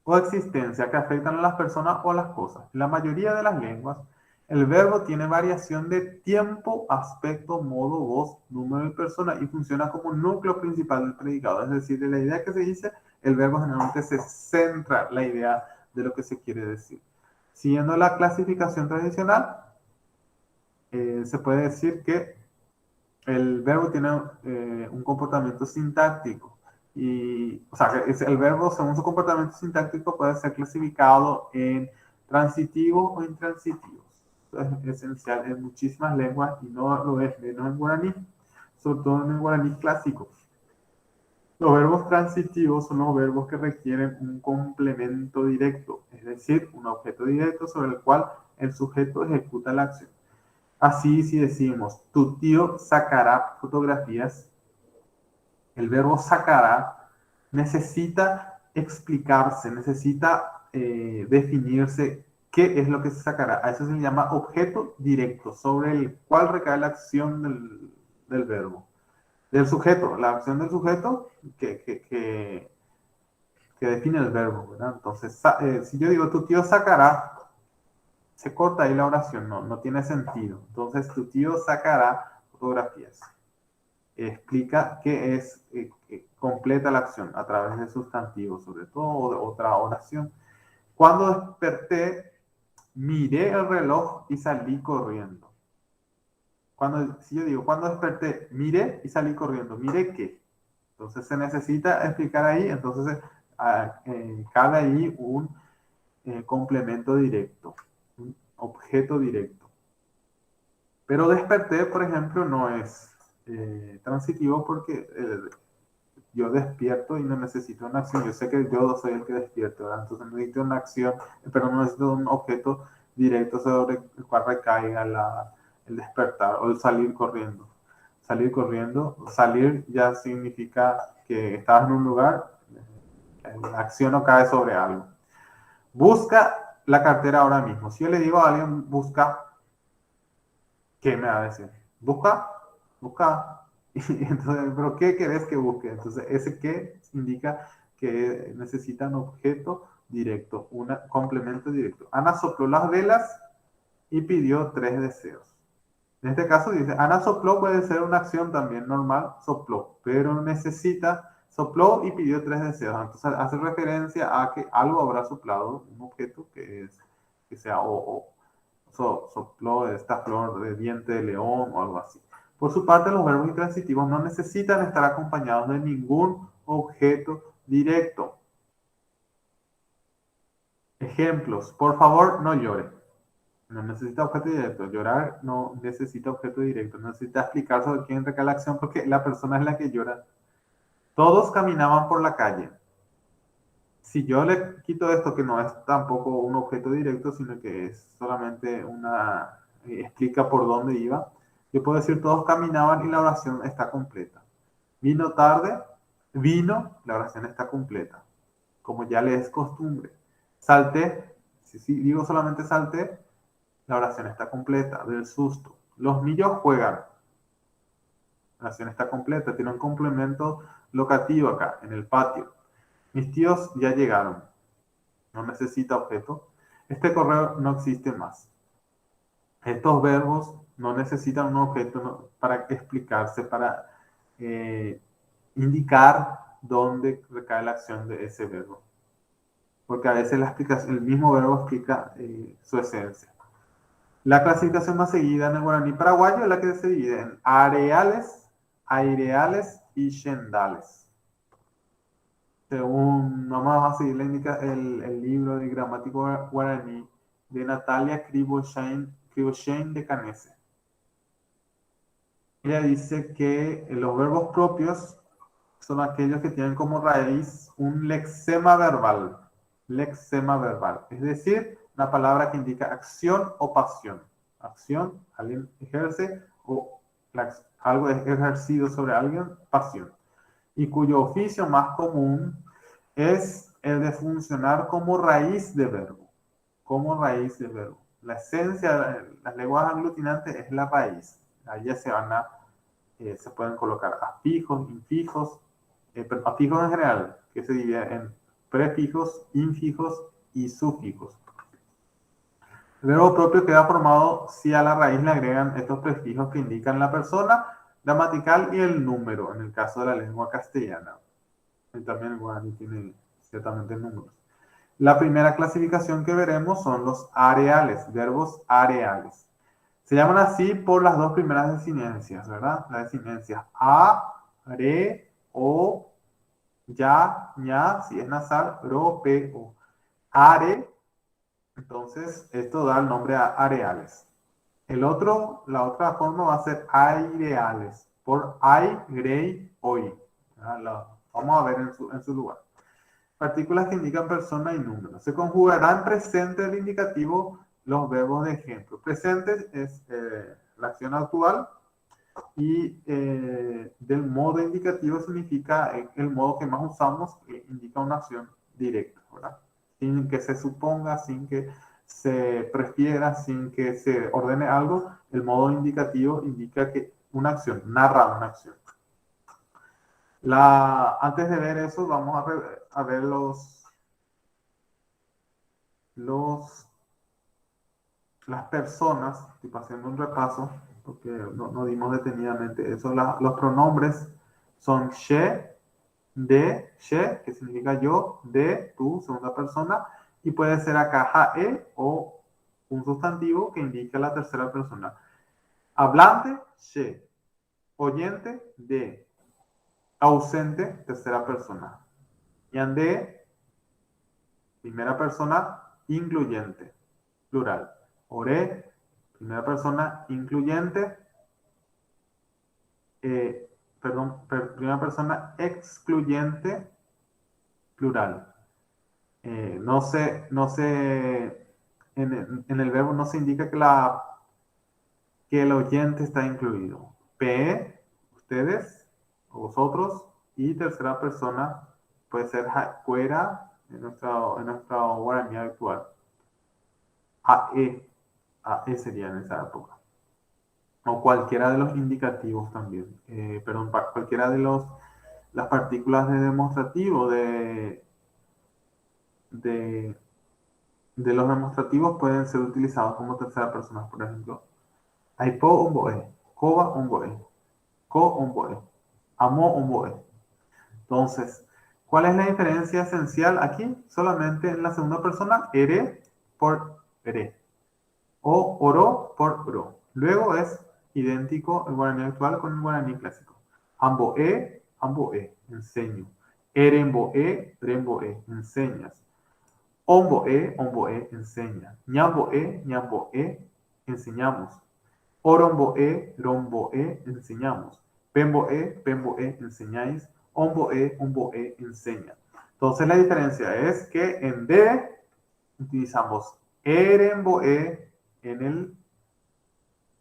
o existencia que afectan a las personas o las cosas. En la mayoría de las lenguas, el verbo tiene variación de tiempo, aspecto, modo, voz, número de persona y funciona como núcleo principal del predicado. Es decir, de la idea que se dice, el verbo generalmente se centra la idea de lo que se quiere decir. Siguiendo la clasificación tradicional, se puede decir que el verbo tiene un comportamiento sintáctico. O sea, el verbo, según su comportamiento sintáctico, puede ser clasificado en transitivo o intransitivo. Es esencial en muchísimas lenguas y no lo es menos en guaraní, sobre todo en el guaraní clásico. Los verbos transitivos son los verbos que requieren un complemento directo, es decir, un objeto directo sobre el cual el sujeto ejecuta la acción. Así, si decimos, tu tío sacará fotografías, el verbo sacará necesita explicarse, necesita definirse qué es lo que se sacará. A eso se le llama objeto directo, sobre el cual recae la acción del verbo. Del sujeto, la acción del sujeto que define el verbo, ¿verdad? Entonces, si yo digo, tu tío sacará, se corta ahí la oración, no tiene sentido. Entonces, tu tío sacará fotografías. Explica qué es, completa la acción a través de sustantivos, sobre todo, o de otra oración. Cuando desperté, miré el reloj y salí corriendo. Si yo digo, cuando desperté, miré y salí corriendo, ¿miré qué? Entonces se necesita explicar ahí, entonces cabe ahí un complemento directo, un objeto directo. Pero desperté, por ejemplo, no es transitivo porque yo despierto y no necesito una acción. Yo sé que yo soy el que despierto, ¿verdad? Entonces necesito una acción, pero no necesito un objeto directo sobre el cual recaiga el despertar o el salir corriendo. Salir corriendo, salir ya significa que estás en un lugar, la acción no cae sobre algo. Busca la cartera ahora mismo. Si yo le digo a alguien, busca, ¿qué me va a decir? Busca, busca. Entonces, ¿pero qué querés que busque? Entonces, ese qué indica que necesita un objeto directo, un complemento directo. Ana sopló las velas y pidió 3 deseos. En este caso dice, Ana sopló puede ser una acción también normal, sopló, pero necesita, sopló y pidió 3 deseos. Entonces hace referencia a que algo habrá soplado, un objeto que sea sopló esta flor de diente de león o algo así. Por su parte, los verbos intransitivos no necesitan estar acompañados de ningún objeto directo. Ejemplos, por favor, no llore. No necesita objeto directo. Llorar no necesita objeto directo. No necesita explicar sobre quién recae la acción porque la persona es la que llora. Todos caminaban por la calle. Si yo le quito esto, que no es tampoco un objeto directo, sino que es solamente explica por dónde iba, yo puedo decir todos caminaban y la oración está completa. Vino tarde, vino, la oración está completa. Como ya le es costumbre. Salté, si digo solamente salté, la oración está completa, del susto. Los niños juegan. La oración está completa, tiene un complemento locativo acá, en el patio. Mis tíos ya llegaron. no necesita objeto. Este correo no existe más. Estos verbos no necesitan un objeto para explicarse, para indicar dónde recae la acción de ese verbo. Porque a veces el mismo verbo explica su esencia. La clasificación más seguida en el guaraní paraguayo es la que se divide en areales, aireales y shendales. Según, vamos a seguir el libro de gramática guaraní de Natalia Krivoshein de Canese. Ella dice que los verbos propios son aquellos que tienen como raíz un lexema verbal. Lexema verbal, es decir, una palabra que indica acción o pasión. Acción, alguien ejerce, o algo es ejercido sobre alguien, pasión. Y cuyo oficio más común es el de funcionar como raíz de verbo. Como raíz de verbo. La esencia de las lenguas aglutinantes es la raíz. Allí se pueden colocar afijos, infijos, afijos en general, que se divide en prefijos, infijos y sufijos. El verbo propio queda formado si a la raíz le agregan estos prefijos que indican la persona gramatical y el número, en el caso de la lengua castellana. Y también el guaraní tiene ciertamente números. La primera clasificación que veremos son los areales, verbos areales. Se llaman así por las dos primeras desinencias, ¿verdad? Las desinencias a, re, o, ya, ña, si es nasal, ro, pe, o. Are, entonces esto da el nombre a areales. La otra forma va a ser aireales, por ai, grey, hoy. Vamos a ver en su lugar. Partículas que indican persona y número. Se conjugará en presente del indicativo los verbos de ejemplo. Presente es la acción actual y del modo indicativo significa el modo que más usamos, que indica una acción directa, ¿verdad? Sin que se suponga, sin que se prefiera, sin que se ordene algo, el modo indicativo indica que una acción, narra una acción. Antes de ver eso, vamos a ver las personas, tipo haciendo un repaso, porque no dimos detenidamente eso. Los pronombres son she, de, she, que significa yo, de, tú, segunda persona, y puede ser acá jae o un sustantivo que indica la tercera persona. Hablante, she. Oyente, de. Ausente, tercera persona. Yande, primera persona, incluyente, plural. Ore, primera persona, incluyente, primera persona, excluyente, plural. En el verbo no se indica que el oyente está incluido. P, ustedes, o vosotros, y tercera persona puede ser fuera en nuestra guaraní actual. AE sería en esa época. O cualquiera de los indicativos también. Cualquiera de las partículas de demostrativo de los demostrativos pueden ser utilizados como tercera persona, por ejemplo. Aipo umboe, koba umboe, ko umboe, amo umboe. Entonces, ¿cuál es la diferencia esencial aquí? Solamente en la segunda persona, ere por ere, o oro por oro. Luego es idéntico el guaraní actual con el guaraní clásico. Amboe, enseño. Eremboe, remboe, enseñas. Omboe, enseña. Ñamboe, enseñamos. Oromboe, romboe, enseñamos. Pemboe, enseñáis. Omboe, enseña. Entonces la diferencia es que en D utilizamos eremboe en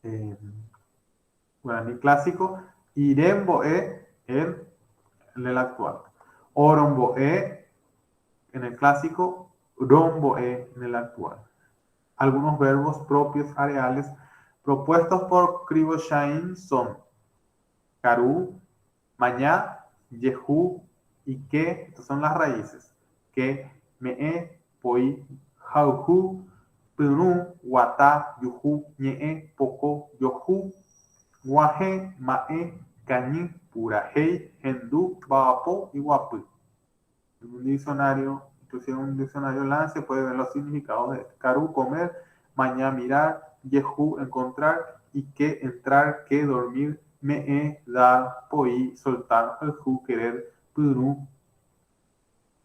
el guaraní clásico, iremboe en el actual. Oromboe en el clásico, romboe en el actual. Algunos verbos propios areales propuestos por Krivoshein son Karu, Mañá, Yehu y que, estas son las raíces. Que, me, poi, jauju, punu, guata, yuju, ñe'e, poco, yoju, guaje, ma'e, cañi, purajei, hendú, babapo y guapu. En un diccionario, inclusive en un diccionario Lance, puede ver los significados de caru, comer, mañana, mirar, yehu, encontrar, y que entrar, que dormir, me, dar, poi, soltar, el ju, querer, puru,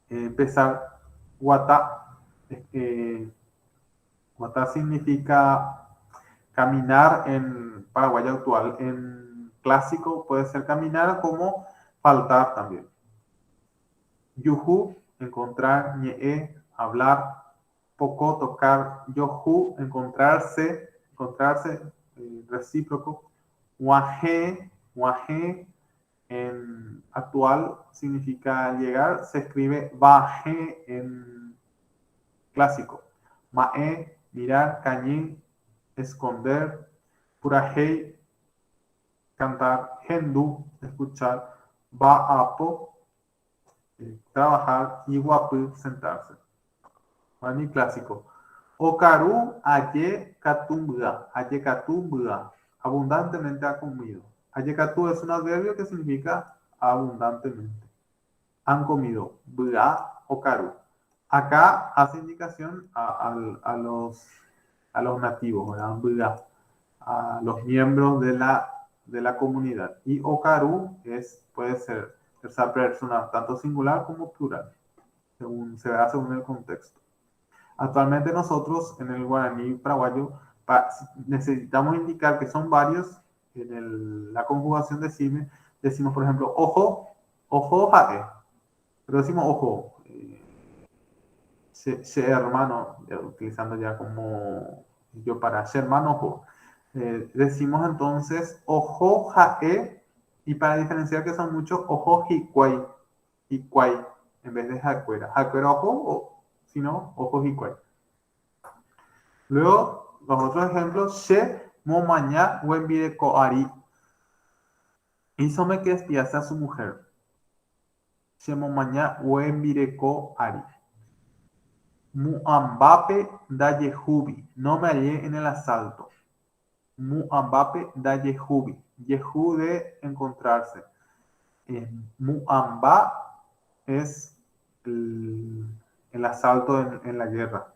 empezar, guata. Guata significa caminar en paraguayo actual. En clásico puede ser caminar como faltar también. Yuhu, encontrar, ñe'e, hablar, poco, tocar, yohu, encontrarse, recíproco, guaje, en actual significa llegar, se escribe baje en clásico. Ma'e, mirar, cañín, esconder, purajei, cantar, hendú, escuchar, ba'apo, trabajar, y guapu, sentarse. Mani clásico. Okaru, aye katumbra, abundantemente ha comido. Aye katu es un adverbio que significa abundantemente. Han comido, bra, okaru. Acá hace indicación a los nativos, ¿verdad? Bra, a los miembros de la comunidad. Y okaru puede ser tercera persona, tanto singular como plural, se verá según el contexto. Actualmente nosotros en el guaraní paraguayo necesitamos indicar que son varios en la conjugación de sime. Decimos, por ejemplo, ojo, jae. Pero decimos ojo, hermano, utilizando ya como yo para hermano, ojo. Decimos entonces ojo, jae, y para diferenciar que son muchos, ojo, hikwai, en vez de jacuera. Jacuera, ojo, o si no, ojo, hikwai. Luego, los otros ejemplos, she, momaña, wenbire koari. Hízome que espiase a su mujer. She, momaña, wenbire koari. Muambape da Yehubi. No me hallé en el asalto. Muambape da Yehubi. Yehu de encontrarse. Muamba es el asalto en la guerra.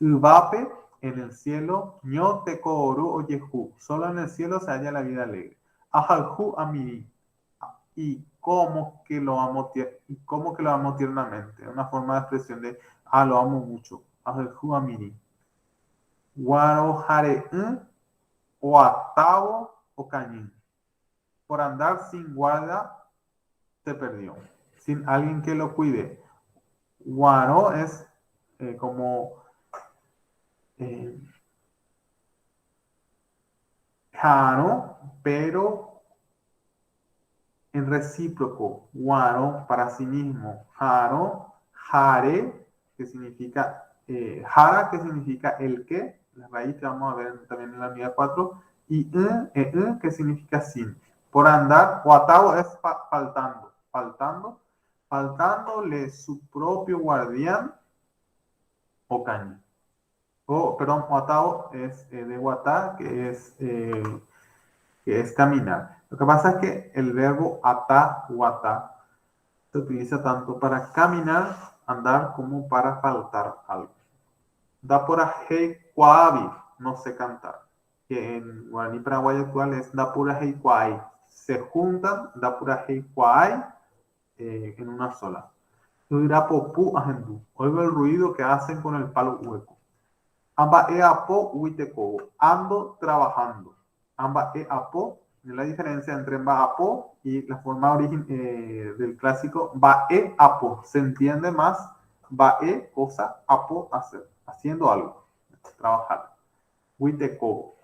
Ubape en el cielo. Ño te kooru o Yehu. Solo en el cielo se halla la vida alegre. Ajalhu amiri. Y cómo que lo amo tiernamente. Una forma de expresión de lo amo mucho. Ajalhu amiri. Guarojare o atavo o cañín. Por andar sin guarda se perdió. Sin alguien que lo cuide. Guaro es como jaro, pero en recíproco. Guaro para sí mismo. Jaro, jare, que significa jara, que significa el que, la raíz que vamos a ver también en la unidad 4, y que significa sin. Por andar, guatao es faltándole su propio guardián o caña. Perdón, guatao es de guatá, que es caminar. Lo que pasa es que el verbo ata, guatá, se utiliza tanto para caminar, andar, como para faltar algo. Da por ahí cuavi, no sé cantar, que en guaraní paraguayo actual es da por ahí cuai. Se juntan, da por ahí cuai, en una sola. Oigo el ruido que hacen con el palo hueco. Amba e apo huiteco, ando trabajando. Amba e apo, la diferencia entre ba apo y la forma origen del clásico ba e apo. Se entiende más ba e cosa, apo hacer, haciendo algo, trabajar. Huiteco.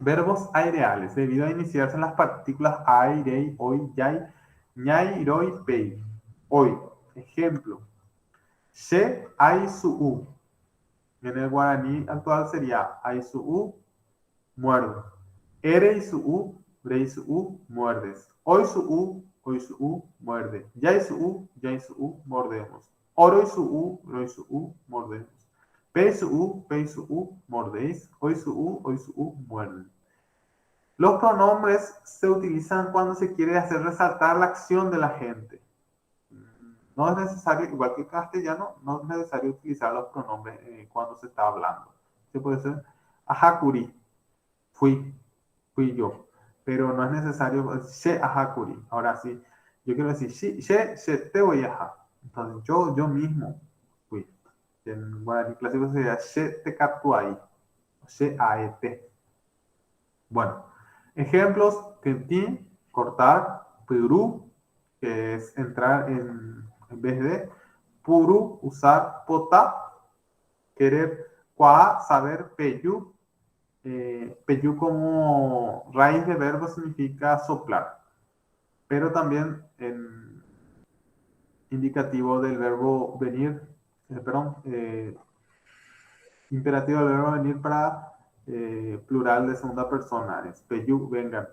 Verbos aireales, debido a iniciarse en las partículas airei, hoy, yai, ñai, roi, pei. Hoy, ejemplo. She, ai, su, u. En el guaraní actual sería ai, su, u, muerdo. Ere, su, u, bre, su, u, muerdes. Hoy, su, u, muerde. Yai, su, u, mordemos. Oro y su u, mordemos. Pe y su u, mordéis. Hoy su u, muerden. Los pronombres se utilizan cuando se quiere hacer resaltar la acción de la gente. No es necesario, igual que castellano, no es necesario utilizar los pronombres cuando se está hablando. Se puede decir, ajakuri, fui yo. Pero no es necesario, she ajakuri. Ahora sí, yo quiero decir, she te voy a. Entonces, yo mismo fui. En guaraní clásico sería she te captuai, she aete. Bueno, ejemplos, kentin, cortar, puru, que es entrar en vez de, puru, usar, pota, querer, qua, saber, peyu. Peyu como raíz de verbo significa soplar, pero también en indicativo del verbo venir, imperativo del verbo venir para plural de segunda persona, es peyu, vengan.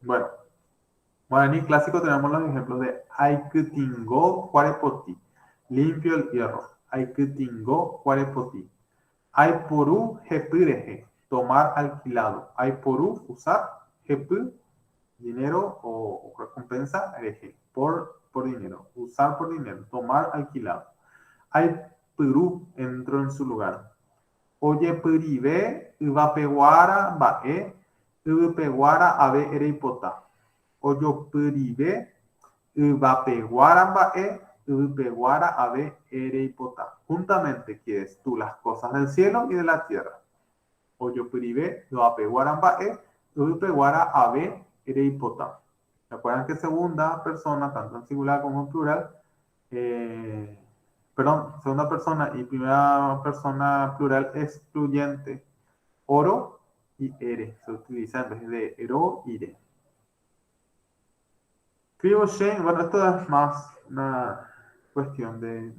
Bueno, guaraní clásico tenemos los ejemplos de Aikutingo, Juarepoti, limpio el hierro. Aikutingo, Juarepoti. Aipuru, Jepireje, tomar alquilado. Aipuru, usar. Jepi, dinero o recompensa. Ereje, por dinero. Usar por dinero. Tomar alquilado. Aipuru, entró en su lugar. Oye, puribe, ivapeguara, bae, ivapeguara, ave, ereipota. Oyo puribe, ivapeguara, bae, ivapeguara, ave, ereipota. Juntamente quieres tú las cosas del cielo y de la tierra. Oyo puribe, ivapeguara, bae, ivapeguara, ave, ereipota. ¿Se acuerdan que segunda persona, tanto en singular como en plural, segunda persona y primera persona plural excluyente, oro y ere, se utiliza en vez de ero, ire. Kriyoshen, bueno, esto es más una cuestión de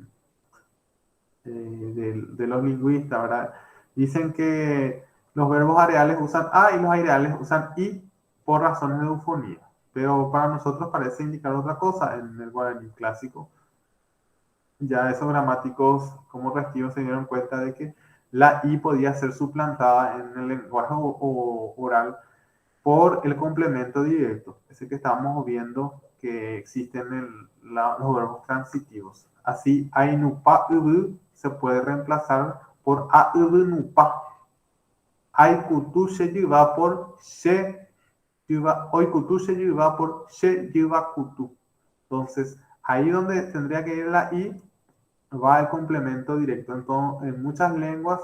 los lingüistas, ¿verdad? Dicen que los verbos areales usan a y los aireales usan i por razones de eufonía, pero para nosotros parece indicar otra cosa en el guaraní clásico. Ya esos gramáticos como restivos se dieron cuenta de que la I podía ser suplantada en el lenguaje oral por el complemento directo, ese que estábamos viendo que existen en los verbos transitivos. Así, ainupa ubu se puede reemplazar por aunupa. Aikutu se lleva por se lleva, oikutu se lleva por se lleva kutu. Entonces, ahí donde tendría que ir la I, va el complemento directo. Entonces, en muchas lenguas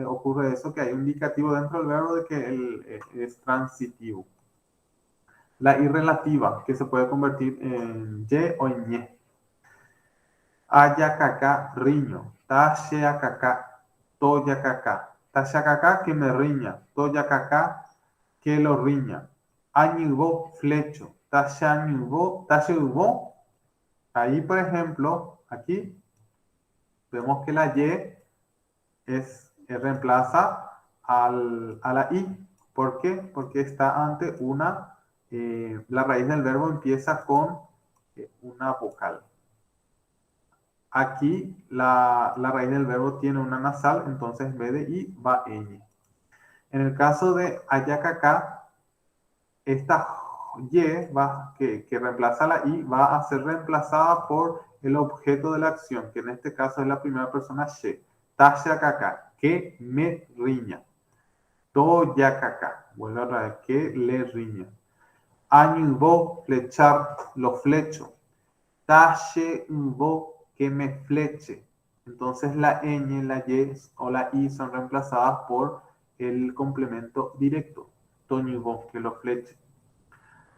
ocurre eso, que hay un indicativo dentro del verbo de que es transitivo. La irrelativa, que se puede convertir en ye o en ñe. Ayacacá, riño. Tasheacacá, toyacacá. Tasheacacá, que me riña. Toyacacá, que lo riña. Añubó, flecho. Tasheubó. Ahí, por ejemplo, aquí vemos que la Y reemplaza a la I. ¿Por qué? Porque está ante la raíz del verbo empieza con una vocal. Aquí la raíz del verbo tiene una nasal, entonces en vez de I va ñ. En el caso de ayacacá, esta Y que reemplaza la I va a ser reemplazada por el objeto de la acción, que en este caso es la primera persona she. Tashakaka, que me riña. Toyakaka, vuelvo a traer, que le riña. Añubo, flechar, lo flecho. Tashe-ubo, que me fleche. Entonces la ñ, la y o la i son reemplazadas por el complemento directo. Toñubo, que lo fleche.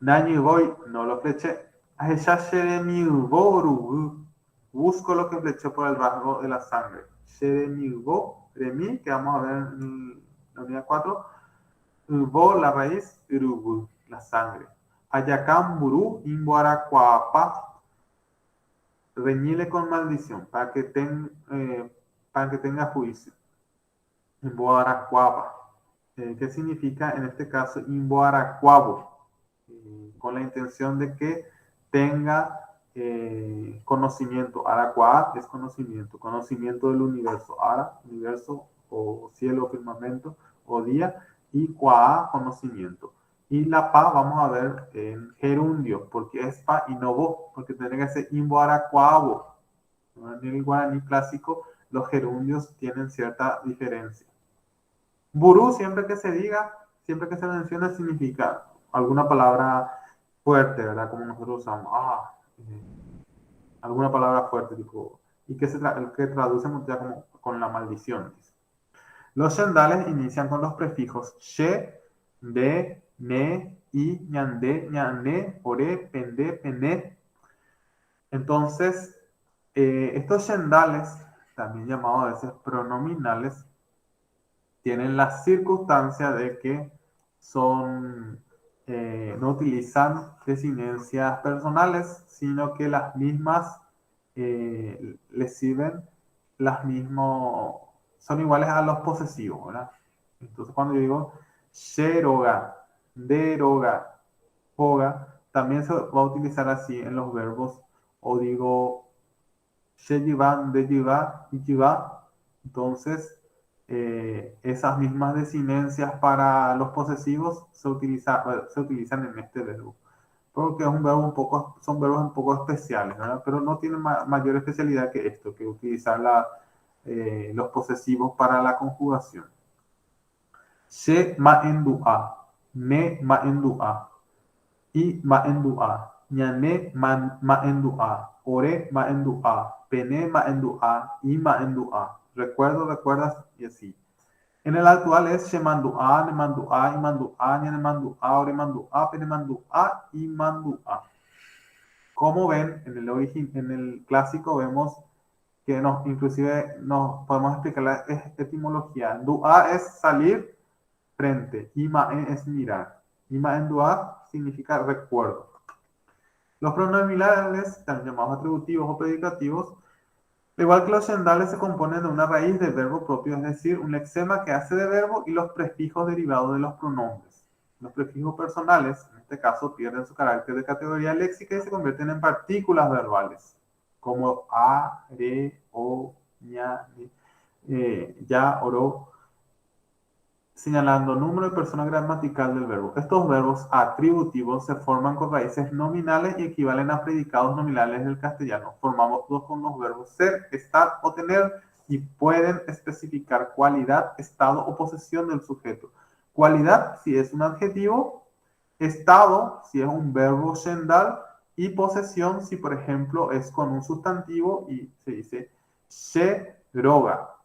Nañuboy, no lo fleché. Busco lo que fleché por el rasgo de la sangre. Sheremiubo, remi, que vamos a ver en la unidad 4. Ubo, la raíz, urubu, la sangre. Ayacamburu, imboaracuapa, reñile con maldición, para que tenga juicio. Imboaracuapa. ¿Qué significa en este caso imboaracuabo? Con la intención de que tenga conocimiento. Araquá es conocimiento, conocimiento del universo. Ara, universo o cielo, firmamento o día. Y Cuá, conocimiento. Y la pa vamos a ver en gerundio, porque es pa y no bo, porque tiene que ser imbo aracuabo. En el guaraní clásico, los gerundios tienen cierta diferencia. Burú, siempre que se diga, siempre que se menciona, significa alguna palabra fuerte, ¿verdad? Como nosotros usamos. Alguna palabra fuerte, tipo, y que traducemos ya como con la maldición. Dice. Los shendales inician con los prefijos she, de, ne, i, ñande, ñane, ore, pende, pene. Entonces, estos shendales, también llamados a veces pronominales, tienen la circunstancia de que no utilizan desinencias personales, sino que las mismas les sirven son iguales a los posesivos, ¿verdad? Entonces cuando yo digo sheroga, deroga, joga, también se va a utilizar así en los verbos, o digo sheyivan, deyiva, iyiva, entonces esas mismas desinencias para los posesivos se utilizan en este verbo. Porque es un verbo son verbos un poco especiales, ¿verdad? Pero no tienen mayor especialidad que esto, que utilizar los posesivos para la conjugación. She ma'endua, ne ma'endua, i ma'endua, ñane ma'endua, ore ma'endua, pene ma'endua, i ma'endua. Recuerdas y así. En el actual es shemandua, nemandua, imandua, ñanemandua, oremandua, penemandua y mandua. Como ven, en el clásico vemos que inclusive nos podemos explicar la etimología. Dua es salir frente, imae es mirar. Ima en dua significa recuerdo. Los pronominales, también llamados atributivos o predicativos, al igual que los shendales, se componen de una raíz del verbo propio, es decir, un lexema que hace de verbo y los prefijos derivados de los pronombres. Los prefijos personales, en este caso, pierden su carácter de categoría léxica y se convierten en partículas verbales, como a, re, o, ña, ya, oro, señalando número y persona gramatical del verbo. Estos verbos atributivos se forman con raíces nominales y equivalen a predicados nominales del castellano. Formamos dos con los verbos ser, estar o tener y pueden especificar cualidad, estado o posesión del sujeto. Cualidad si es un adjetivo, estado si es un verbo shendal y posesión si, por ejemplo, es con un sustantivo y se dice sheroga.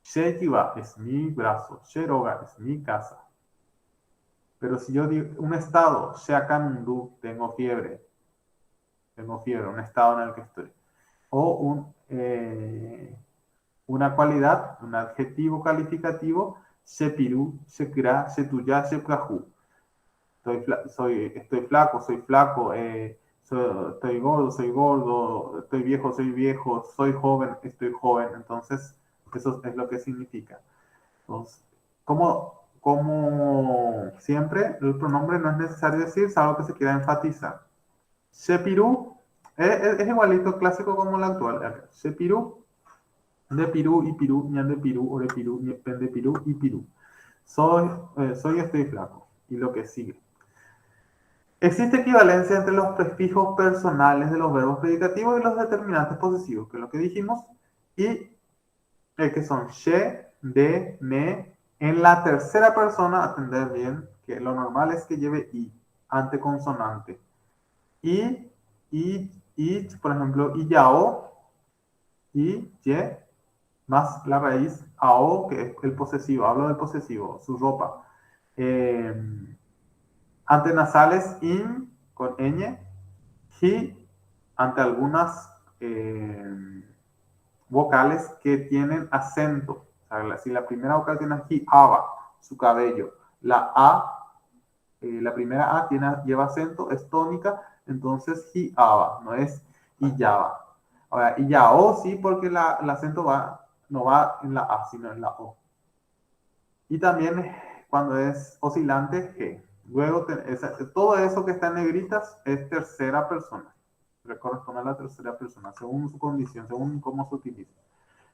Shejiva es mi brazo, Sheroga es mi casa. Pero si yo digo un estado, Sheakandu, tengo fiebre, un estado en el que estoy. O una cualidad, un adjetivo calificativo, Shepiru, Shekira, Shetuya, Shepraju. Estoy flaco, soy flaco, estoy gordo, estoy viejo, soy joven, estoy joven. Entonces, eso es lo que significa. Entonces, como siempre, el pronombre no es necesario decir, salvo que se quiera enfatizar. Shepiru es igualito clásico como el actual. Shepiru, de Pirú y Pirú, ñan de Pirú, ore Pirú, pen de Pirú y Pirú. Soy, estoy flaco. Y lo que sigue. Existe equivalencia entre los prefijos personales de los verbos predicativos y los determinantes posesivos, que es lo que dijimos, y que son she, de, ne. En la tercera persona, atender bien, que lo normal es que lleve i, anteconsonante. Y, por ejemplo, y yao, y, ye, más la raíz ao, que es el posesivo. Hablo del posesivo, su ropa. Antenasales in, con ñ, hi, ante algunas vocales que tienen acento. O sea, si la primera vocal tiene hi, aba, su cabello. La A, la primera A lleva acento, es tónica, entonces hi, aba, no es iyaba. Ahora, iyao sí, porque el acento no va en la A, sino en la O. Y también cuando es oscilante, G. Luego, todo eso que está en negritas es tercera persona. corresponde a la tercera persona, según su condición, según cómo se utiliza.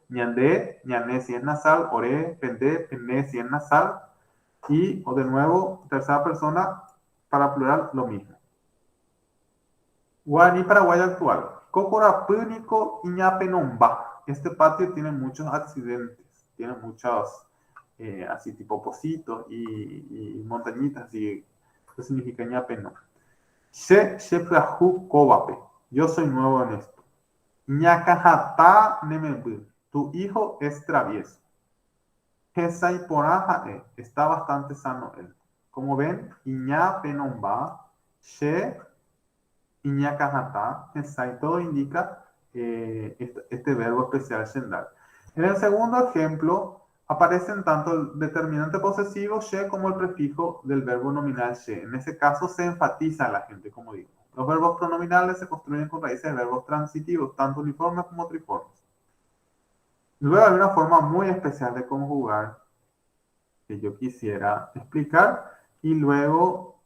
Ñandé, ñané si es nasal, oré, pendé, pendé si es nasal, y, o de nuevo, tercera persona, para plural, lo mismo. Guaraní paraguayo actual. Cocorapúnico Iñapenomba. Este patio tiene muchos accidentes, tiene muchos, así tipo pocitos y montañitas, así. Eso significa Iñapeno. Shefrahu Kobape. Yo soy nuevo en esto. Ñacajata Nemebu. Tu hijo es travieso. Gesaiporaja está bastante sano él. Como ven, Iñapenomba, She Iñakahata, Gesai, todo indica este verbo especial shendar. En el segundo ejemplo, aparecen tanto el determinante posesivo she como el prefijo del verbo nominal she. En ese caso se enfatiza a la gente, como digo. Los verbos pronominales se construyen con raíces de verbos transitivos, tanto uniformes como triformes. Luego hay una forma muy especial de conjugar que yo quisiera explicar y luego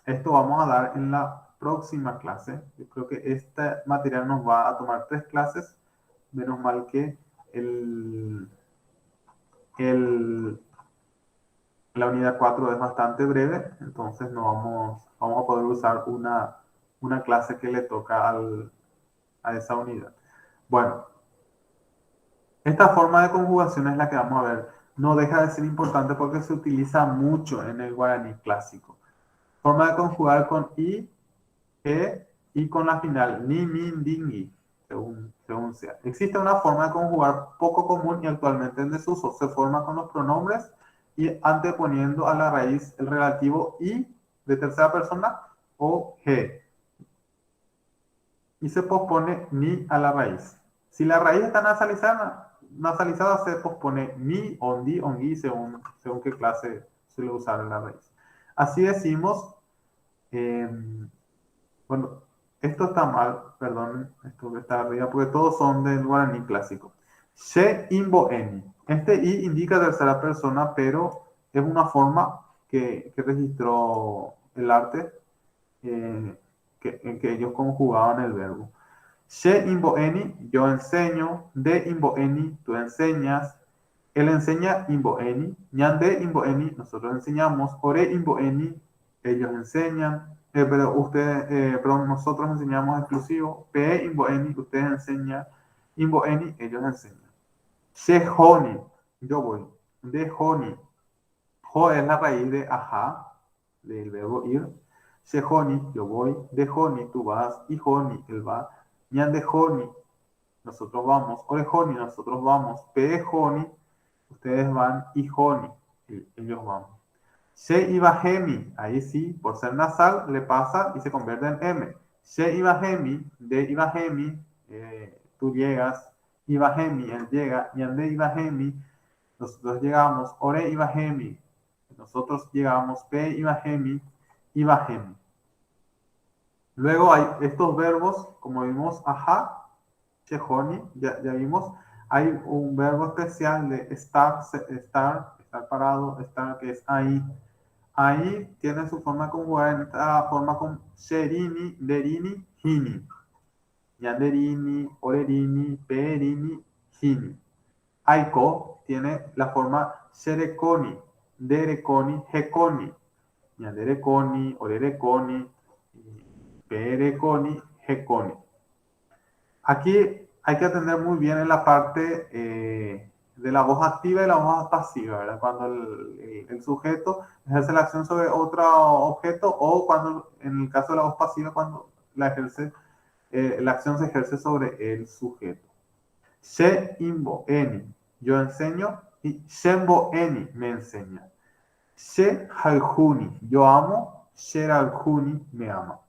esto vamos a dar en la próxima clase. Yo creo que este material nos va a tomar 3 clases. Menos mal que la unidad 4 es bastante breve, entonces no vamos a poder usar una clase que le toca a esa unidad. Bueno, esta forma de conjugación es la que vamos a ver. No deja de ser importante porque se utiliza mucho en el guaraní clásico. Forma de conjugar con i, y con la final ni, min, dingui, según sea. Existe una forma de conjugar poco común y actualmente en desuso. Se forma con los pronombres y anteponiendo a la raíz el relativo i de tercera persona o g. Y se pospone ni a la raíz. Si la raíz está nasalizada se pospone ni, ondi, ongui, según qué clase suele usar en la raíz. Así decimos, bueno, esto está mal, perdón, esto que está arriba, porque todos son del guaraní clásico. She imbo eni. Este i indica tercera persona, pero es una forma que registró el arte en que ellos conjugaban el verbo. She imbo eni, yo enseño. De imbo eni, tú enseñas. Él enseña imbo eni. Ñande imbo eni, nosotros enseñamos. Ore imbo eni, ellos enseñan. Perdón, nosotros enseñamos exclusivo. Pe imbo eni, ustedes enseñan. Imbo eni, ellos enseñan. She honi, yo voy. De honi. Ho es la raíz de ajá, del verbo ir. She honi, yo voy. De honi, tú vas. Y honi, él va. Ñan de honi, nosotros vamos. Ore honi, nosotros vamos. Pe honi, ustedes van. Y honi, ellos van. She ibahemi, ahí sí, por ser nasal, le pasa y se convierte en M. She ibahemi, de ibahemi, tú llegas. Ibahemi, él llega. Ñande ibahemi, nosotros llegamos. Ore ibahemi, nosotros llegamos. Pe ibahemi, ibahemi. Luego hay estos verbos, como vimos, ajá, shehoni, ya vimos. Hay un verbo especial de estar parado, estar, que es ahí. Ahí tiene su forma conjugada en esta forma con sherini, derini, hini. Yanderini, orerini, perini, hini. Aiko tiene la forma sherekoni, derekoni, hekoni. Yanderekoni, orerekoni, perekoni, hekoni. Aquí hay que atender muy bien en la parte de la voz activa y la voz pasiva, ¿verdad? Cuando el sujeto ejerce la acción sobre otro objeto o cuando, en el caso de la voz pasiva, cuando la acción se ejerce sobre el sujeto. She imbo eni, yo enseño, y shembo eni, me enseña. She halhuni, yo amo, she halhuni, me ama.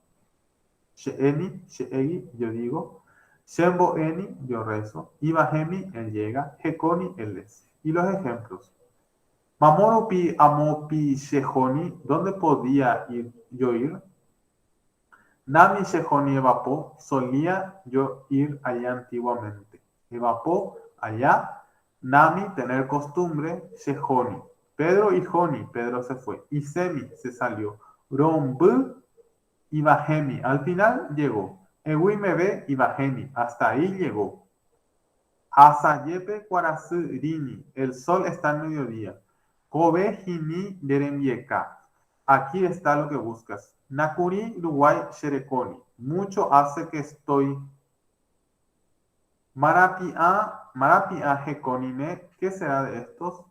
She eni, she egi, yo digo. Shembo eni, yo rezo. Ibahemi, él llega. Hekoni, él es. Y los ejemplos. Mamorupi amopi shehoni, ¿dónde podía yo ir? Nami shehoni evapó, solía yo ir allá antiguamente. Evapó, allá. Nami, tener costumbre. Shehoni. Pedro y Joni, Pedro se fue. Isemi, se salió. Rombu, Ibajemi. Al final llegó. Ewi me ve Ibajemi. Hasta ahí llegó. Asayepe Rini. El sol está en mediodía. Kobe Hini Deremyeka. Aquí está lo que buscas. Nakuri Uruguay Sherekoni. Mucho hace que estoy. Marapia Hekonine. ¿Qué será de estos?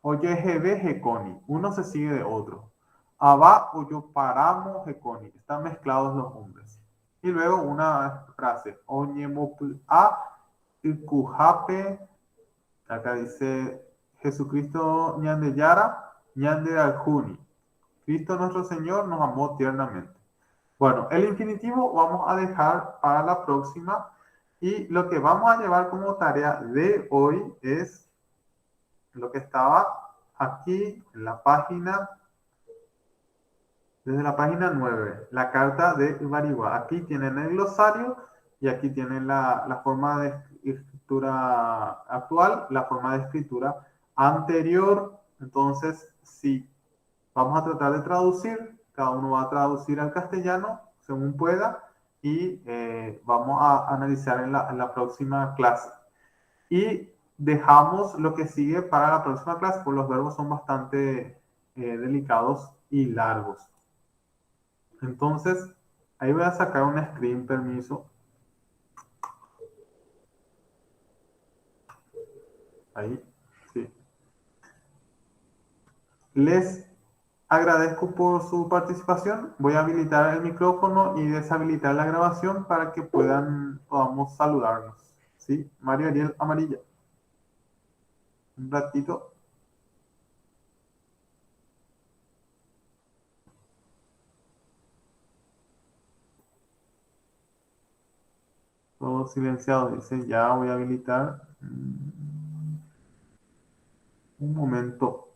Oyehebe Hekoni. Uno se sigue de otro. Aba Oyoparamo Hekoni. Están mezclados los hombres. Y luego una frase. Oñemopu a Ikujape. Acá dice Jesucristo ñande Yara, ñande Aljuni. Cristo nuestro Señor nos amó tiernamente. Bueno, el infinitivo vamos a dejar para la próxima y lo que vamos a llevar como tarea de hoy es lo que estaba aquí en la página, desde la página 9, la carta de Ibarigua. Aquí tienen el glosario y aquí tienen la forma de escritura actual, la forma de escritura anterior. Entonces, sí, vamos a tratar de traducir, cada uno va a traducir al castellano según pueda y vamos a analizar en la próxima clase. Y dejamos lo que sigue para la próxima clase, porque los verbos son bastante delicados y largos. Entonces, ahí voy a sacar un screen, permiso. Ahí, sí. Les agradezco por su participación. Voy a habilitar el micrófono y deshabilitar la grabación para que podamos saludarnos. ¿Sí? Mario Ariel Amarilla. Un ratito. Todo silenciado. Dice, ya voy a habilitar. Un momento.